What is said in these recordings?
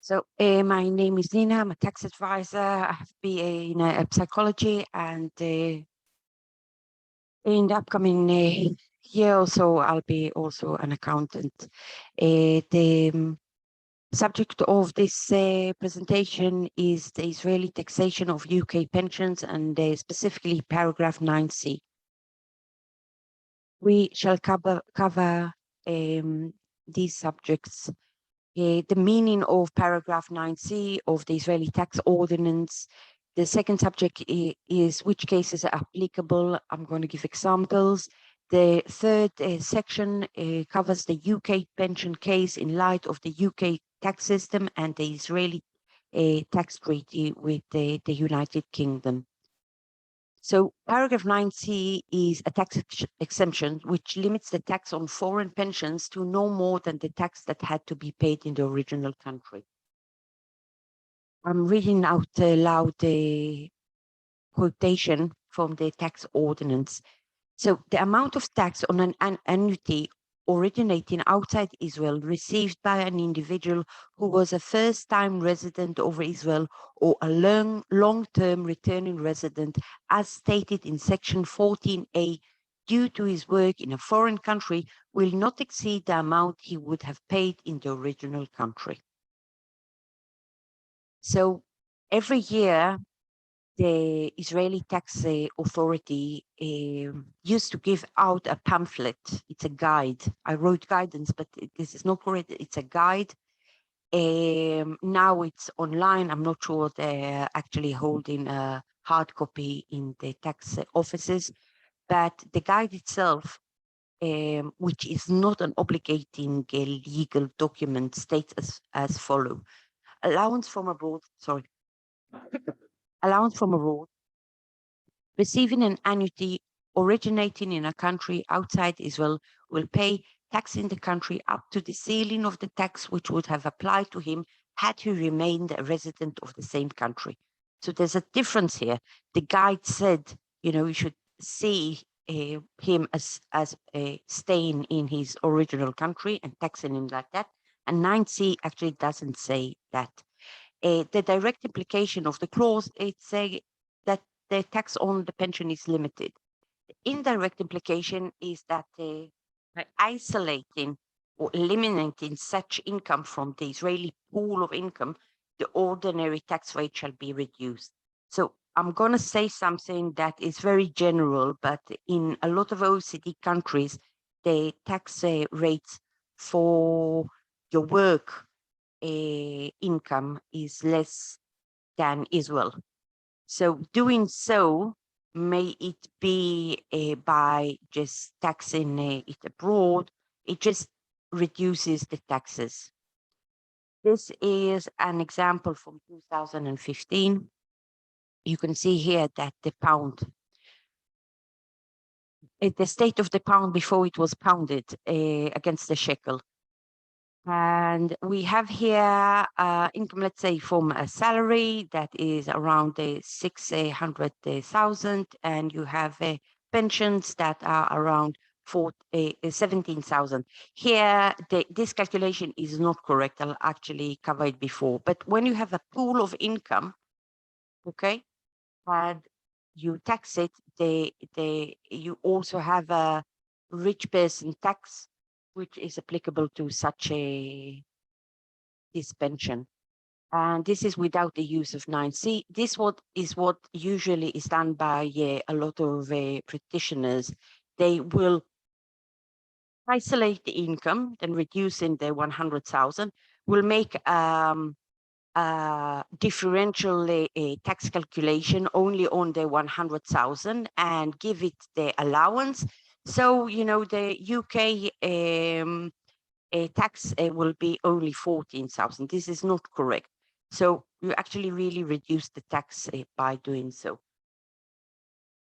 So my name is Nina. I'm a tax advisor. I have BA in psychology, and in the upcoming year also, I'll be also an accountant. The subject of this presentation is the Israeli taxation of UK pensions, and specifically paragraph 9C. We shall cover these subjects. The meaning of paragraph 9C of the Israeli tax ordinance. The second subject is which cases are applicable. I'm going to give examples. The third section covers the UK pension case in light of the UK tax system and the Israeli tax treaty with the United Kingdom. So paragraph 9C is a tax exemption which limits the tax on foreign pensions to no more than the tax that had to be paid in the original country. I'm reading out loud the quotation from the tax ordinance. So the amount of tax on an annuity originating outside Israel received by an individual who was a first-time resident of Israel or a long-term returning resident, as stated in section 14A, due to his work in a foreign country, will not exceed the amount he would have paid in the original country. So every year, the Israeli tax authority used to give out a pamphlet. It's a guide. I wrote guidance, but this is not correct. It's a guide. Now it's online. I'm not sure they're actually holding a hard copy in the tax offices, but the guide itself, which is not an obligating legal document, states as follows. Allowance from abroad, allowance from abroad, receiving an annuity originating in a country outside Israel will pay tax in the country up to the ceiling of the tax which would have applied to him had he remained a resident of the same country. So there's a difference here. The guide said, you know, you should see him as staying in his original country and taxing him like that. And 9C actually doesn't say that. The direct implication of the clause, it's that the tax on the pension is limited. The indirect implication is that by isolating or eliminating such income from the Israeli pool of income, the ordinary tax rate shall be reduced. So I'm going to say something that is very general, but in a lot of OECD countries, the tax rates for your work income is less than Israel. So doing so, may it be by just taxing it abroad, it just reduces the taxes. This is an example from 2015. You can see here that the pound, the state of the pound before it was pounded against the shekel. And we have here income, let's say, from a salary that is around 600,000, and you have pensions that are around 17,000. Here, this calculation is not correct. I'll actually cover it before. But when you have a pool of income, okay, and you tax it, you also have a rich person tax, which is applicable to such this pension. And this is without the use of 9C. This is what usually is done by a lot of practitioners. They will isolate the income, then reducing the 100,000, will make differential tax calculation only on the 100,000 and give it the allowance. So, you know, the UK tax will be only 14,000. This is not correct. So you actually really reduce the tax by doing so.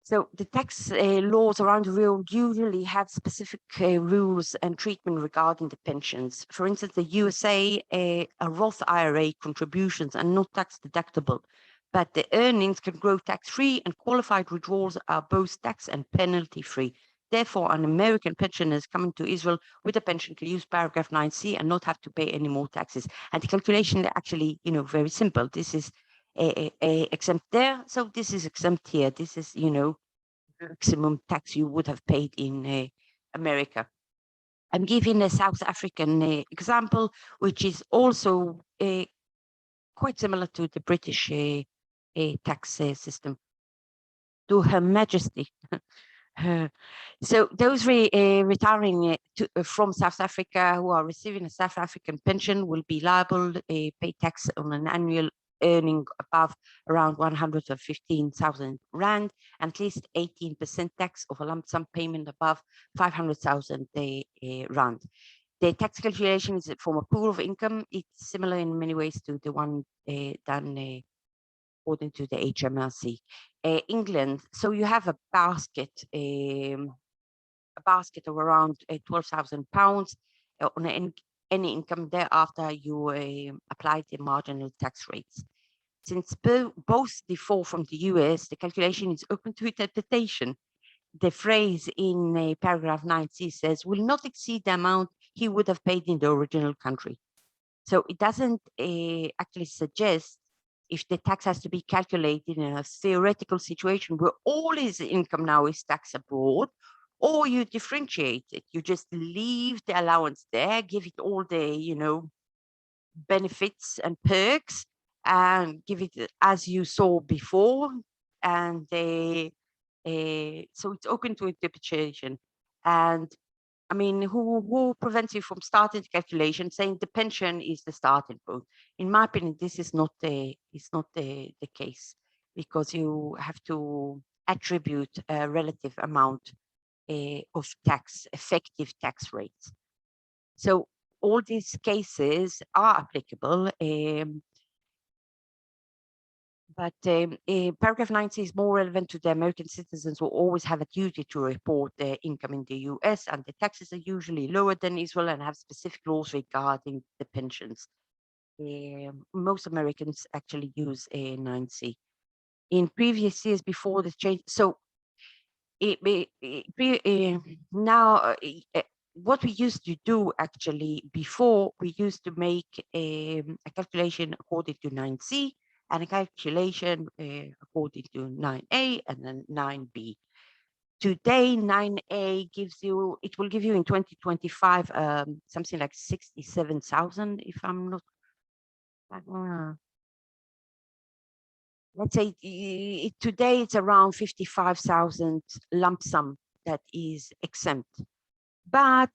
So the tax laws around the world usually have specific rules and treatment regarding the pensions. For instance, the USA, a Roth IRA contributions are not tax deductible, but the earnings can grow tax-free and qualified withdrawals are both tax and penalty-free. Therefore, an American pensioner coming to Israel with a pension can use paragraph 9C and not have to pay any more taxes. And the calculation actually, very simple. This is exempt there, so this is exempt here. This is, maximum tax you would have paid in America. I'm giving a South African example, which is also quite similar to the British tax system. To Her Majesty. So those retiring from South Africa who are receiving a South African pension will be liable to pay tax on an annual earning above around 115,000 Rand, and at least 18% tax of a lump sum payment above 500,000 Rand. The tax calculation is from a pool of income. It's similar in many ways to the one done according to the HMRC. England, so you have a basket of around £12,000 on any income. Thereafter, you apply the marginal tax rates. Since both differ from the US, the calculation is open to interpretation. The phrase in paragraph 9C says, will not exceed the amount he would have paid in the original country. So it doesn't actually suggest if the tax has to be calculated in a theoretical situation where all his income now is taxed abroad, or you differentiate it. You just leave the allowance there, give it all the, benefits and perks, and give it as you saw before. And so it's open to interpretation. And I mean, who prevents you from starting the calculation, saying the pension is the starting point? In my opinion, this is not the case, because you have to attribute a relative amount of tax, effective tax rates. So all these cases are applicable. But paragraph 90 is more relevant to the American citizens who always have a duty to report their income in the US, and the taxes are usually lower than Israel and have specific laws regarding the pensions. Most Americans actually use a 9C. In previous years before the change, so now what we used to do actually before, we used to make a calculation according to 9C, and a calculation according to 9A and then 9B. Today, 9A will give you in 2025 something like 67,000, if I'm not. Let's say today it's around 55,000 lump sum that is exempt. But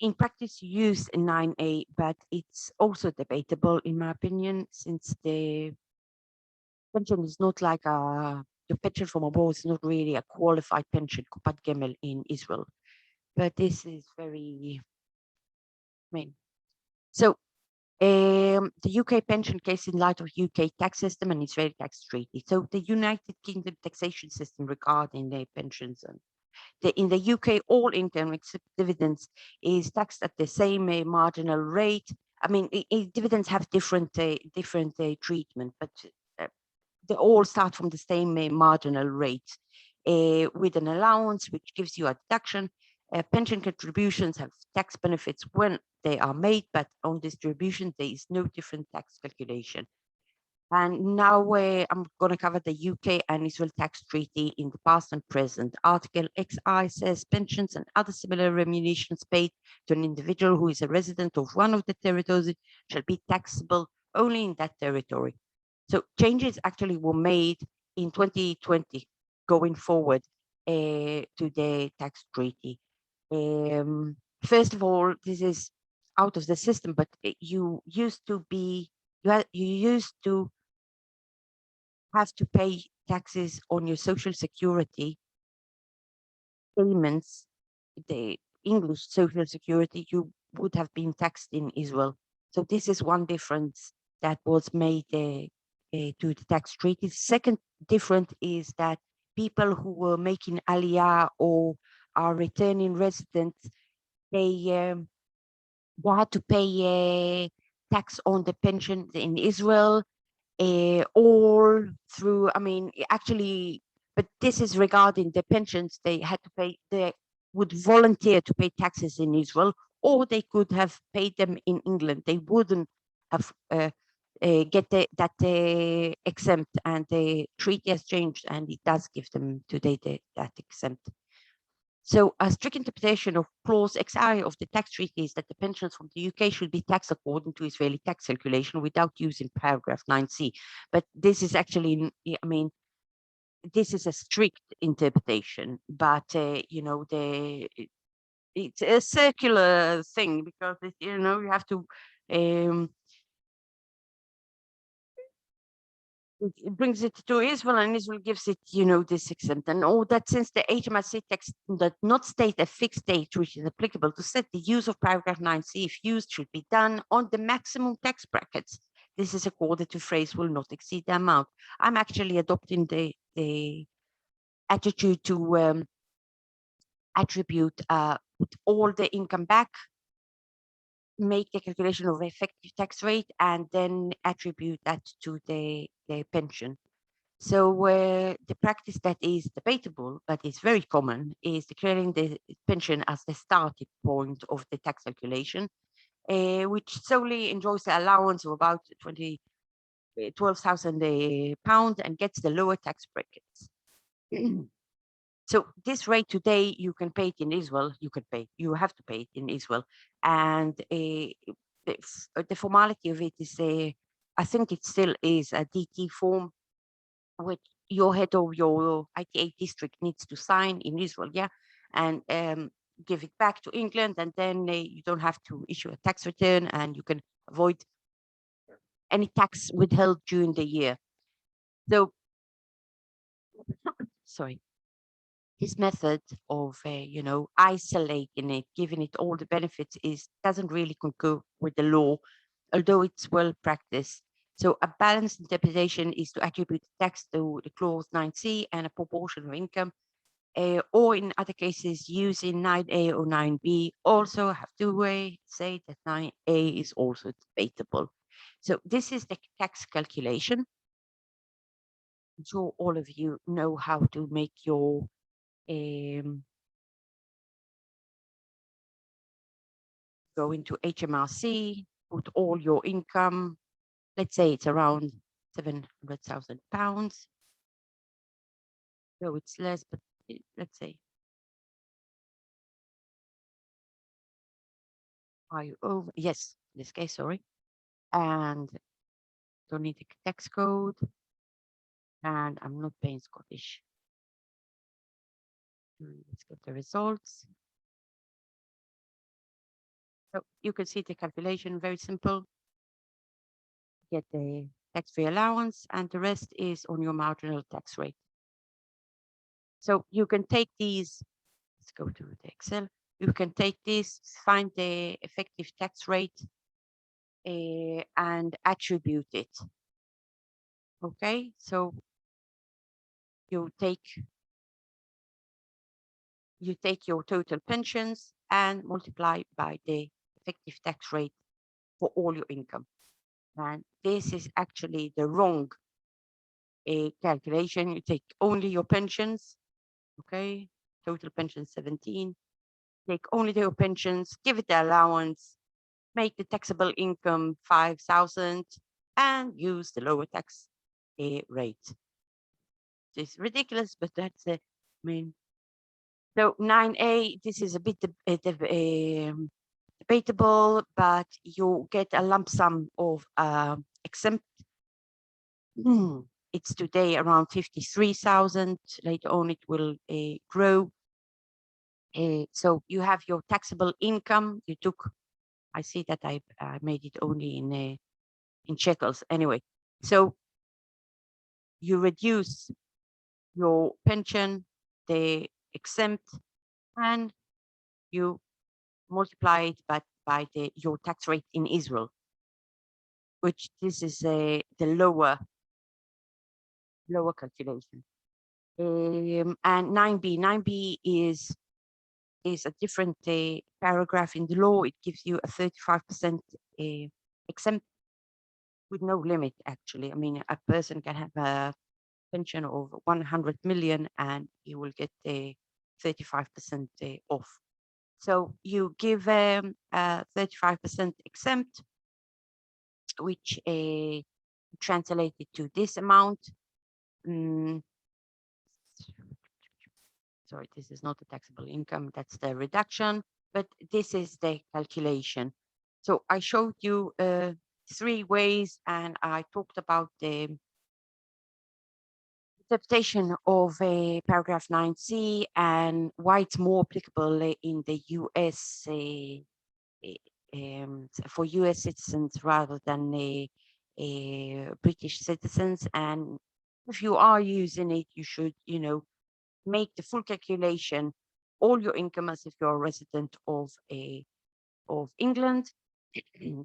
in practice, you use 9A, but it's also debatable, in my opinion, since the pension is not like the pension from abroad is not really a qualified pension, Kupat Gemel in Israel. But this is very, so the UK pension case in light of UK tax system and Israeli tax treaty. So the United Kingdom taxation system regarding their pensions and in the UK, all income except dividends is taxed at the same marginal rate. I mean, dividends have different treatment, but they all start from the same marginal rate with an allowance, which gives you a deduction. Pension contributions have tax benefits when they are made, but on distribution, there is no different tax calculation. And now I'm going to cover the UK and Israel tax treaty in the past and present. Article XI says pensions and other similar remunerations paid to an individual who is a resident of one of the territories shall be taxable only in that territory. So changes actually were made in 2020 going forward to the tax treaty. First of all, this is out of the system, but you used to have to pay taxes on your social security payments, the English social security, you would have been taxed in Israel. So this is one difference that was made to the tax treaty. Second difference is that people who were making aliyah or are returning residents, they had to pay tax on the pension in Israel, all through, I mean, actually but this is regarding the pensions they had to pay. They would volunteer to pay taxes in Israel, or they could have paid them in England. They wouldn't have get that exempt, and the treaty has changed, and it does give them today that exempt. So a strict interpretation of clause XI of the tax treaty is that the pensions from the UK should be taxed according to Israeli tax calculation without using paragraph 9c. But this is actually, I mean, this is a strict interpretation, but you know, it's a circular thing, because you know, you have to it brings it to Israel, and Israel gives it, you know, this exempt. And all that, since the HMRC text does not state a fixed date which is applicable to set, the use of paragraph 9c, if used, should be done on the maximum tax brackets. This is according to phrase will not exceed the amount. I'm actually adopting the attitude to attribute put all the income back, make the calculation of effective tax rate, and then attribute that to the pension. So the practice that is debatable, but is very common, is declaring the pension as the starting point of the tax calculation, which solely enjoys the allowance of about 12,000 pounds and gets the lower tax brackets. So this rate today, you can pay it in Israel. You have to pay it in Israel, and the formality of it is I think it still is a DT form, which your head of your ITA district needs to sign in Israel, yeah, and give it back to England, and then you don't have to issue a tax return, and you can avoid any tax withheld during the year. So, sorry. This method of, you know, isolating it, giving it all the benefits, doesn't really concur with the law, although it's well practiced. So a balanced interpretation is to attribute tax to the clause 9c and a proportion of income, or in other cases using 9a or 9b. Also have to say that 9a is also debatable. So this is the tax calculation. I'm sure all of you know how to make your go into HMRC, put all your income, let's say it's around 700,000 pounds. So it's less, but let's say yes, in this case, sorry. And don't need the tax code. And I'm not paying Scottish. Let's get the results. So you can see the calculation, very simple. Get the tax-free allowance, and the rest is on your marginal tax rate. So you can take these, let's go to the Excel. You can take this, find the effective tax rate, and attribute it. Okay, so you take your total pensions and multiply by the effective tax rate for all your income. And this is actually the wrong calculation. You take only your pensions, okay? Total pension 17. Take only your pensions, give it the allowance, make the taxable income 5,000, and use the lower tax rate. It's ridiculous, but that's the main. So 9A, this is a bit debatable, but you get a lump sum of exempt. It's today around 53,000. Later on, it will grow. So you have your taxable income. You took. I see that I made it only in shekels. Anyway, so you reduce your pension, the exempt, and you multiply it by your tax rate in Israel, which this is the lower calculation. And 9b is a different paragraph in the law. It gives you a 35% exempt with no limit, actually. I mean, a person can have pension of 100 million, and you will get a 35% off. So you give 35% exempt, which translated to this amount. Sorry, this is not the taxable income, that's the reduction, but this is the calculation. So I showed you 3 ways, and I talked about the interpretation of paragraph 9C and why it's more applicable in the US for US citizens rather than British citizens. And if you are using it, you should, make the full calculation, all your income as if you're a resident of England.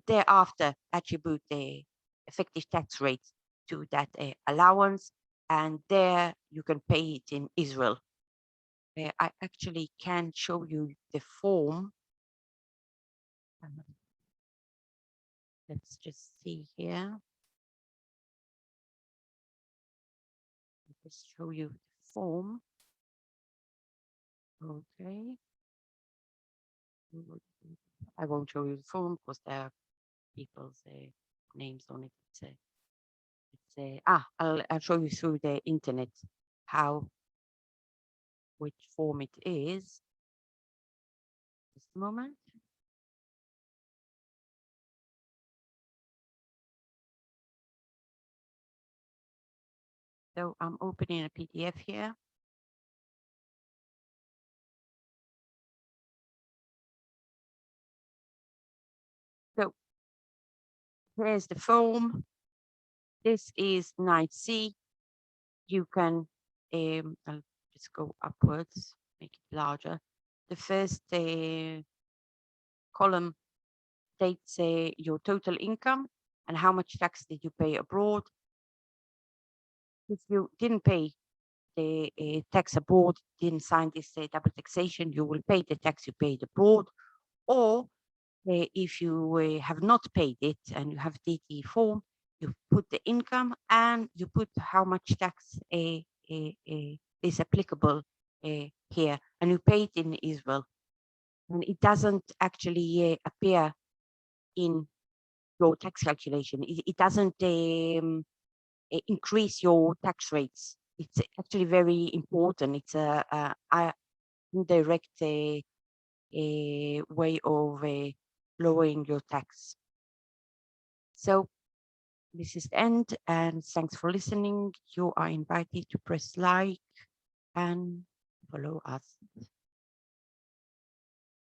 Thereafter, attribute the effective tax rate to that allowance, and there you can pay it in Israel. I actually can show you the form. Let's just see here. Just show you the form. Okay. I won't show you the form because there are people's names on it. I'll show you through the internet which form it is. Just a moment. So I'm opening a PDF here. So here's the form. This is 9C. You can, I'll just go upwards, make it larger. The first column states your total income and how much tax did you pay abroad. If you didn't pay the tax abroad, didn't sign this double taxation, you will pay the tax you paid abroad. Or if you have not paid it and you have DT form, you put the income and you put how much tax is applicable here, and you pay it in Israel. And it doesn't actually appear in your tax calculation. It doesn't increase your tax rates. It's actually very important. It's a indirect way of lowering your tax. So this is the end, and thanks for listening. You are invited to press like and follow us.